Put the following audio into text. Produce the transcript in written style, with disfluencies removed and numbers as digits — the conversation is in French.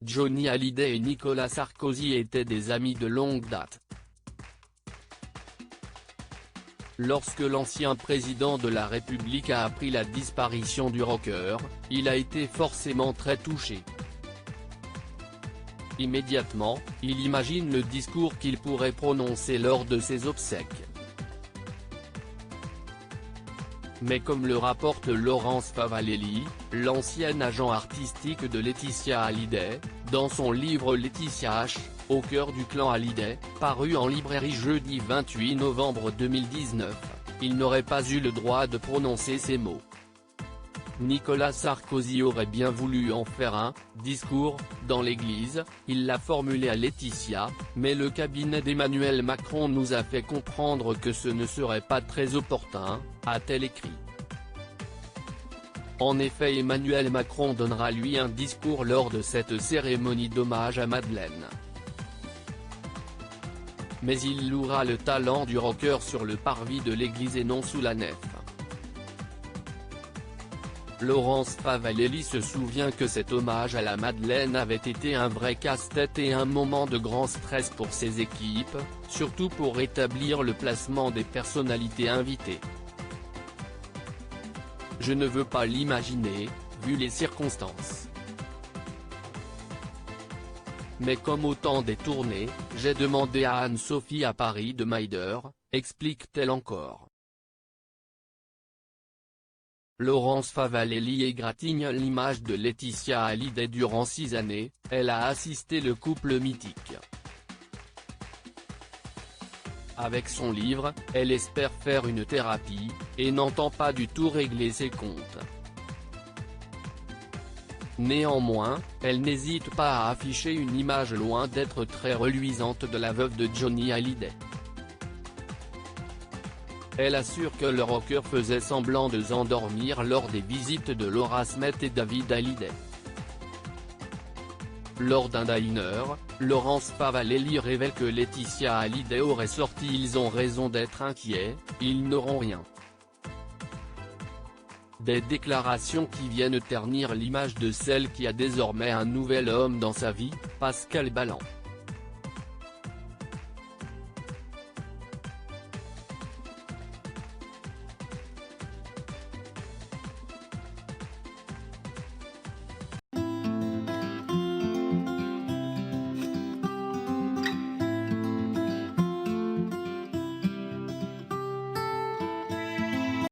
Johnny Hallyday et Nicolas Sarkozy étaient des amis de longue date. Lorsque l'ancien président de la République a appris la disparition du rocker, il a été forcément très touché. Immédiatement, il imagine le discours qu'il pourrait prononcer lors de ses obsèques. Mais comme le rapporte Laurence Favalelli, l'ancien agent artistique de Laetitia Hallyday, dans son livre Laetitia H, au cœur du clan Hallyday, paru en librairie jeudi 28 novembre 2019, il n'aurait pas eu le droit de prononcer ces mots. Nicolas Sarkozy aurait bien voulu en faire un discours dans l'église, il l'a formulé à Laetitia, mais le cabinet d'Emmanuel Macron nous a fait comprendre que ce ne serait pas très opportun, a-t-elle écrit. En effet, Emmanuel Macron donnera lui un discours lors de cette cérémonie d'hommage à Madeleine. Mais il louera le talent du rocker sur le parvis de l'église et non sous la nef. Laurence Favalelli se souvient que cet hommage à la Madeleine avait été un vrai casse-tête et un moment de grand stress pour ses équipes, surtout pour établir le placement des personnalités invitées. Je ne veux pas l'imaginer, vu les circonstances. Mais comme au temps des tournées, j'ai demandé à Anne-Sophie à Paris de Maider, explique-t-elle encore. Laurence Favalelli égratigne l'image de Laetitia Hallyday durant 6 années, elle a assisté le couple mythique. Avec son livre, elle espère faire une thérapie, et n'entend pas du tout régler ses comptes. Néanmoins, elle n'hésite pas à afficher une image loin d'être très reluisante de la veuve de Johnny Hallyday. Elle assure que le rocker faisait semblant de s'endormir lors des visites de Laura Smet et David Hallyday. Lors d'un dîner, Laurence Favalelli révèle que Laetitia Hallyday aurait sorti « Ils ont raison d'être inquiets, ils n'auront rien ». Des déclarations qui viennent ternir l'image de celle qui a désormais un nouvel homme dans sa vie, Pascal Balland.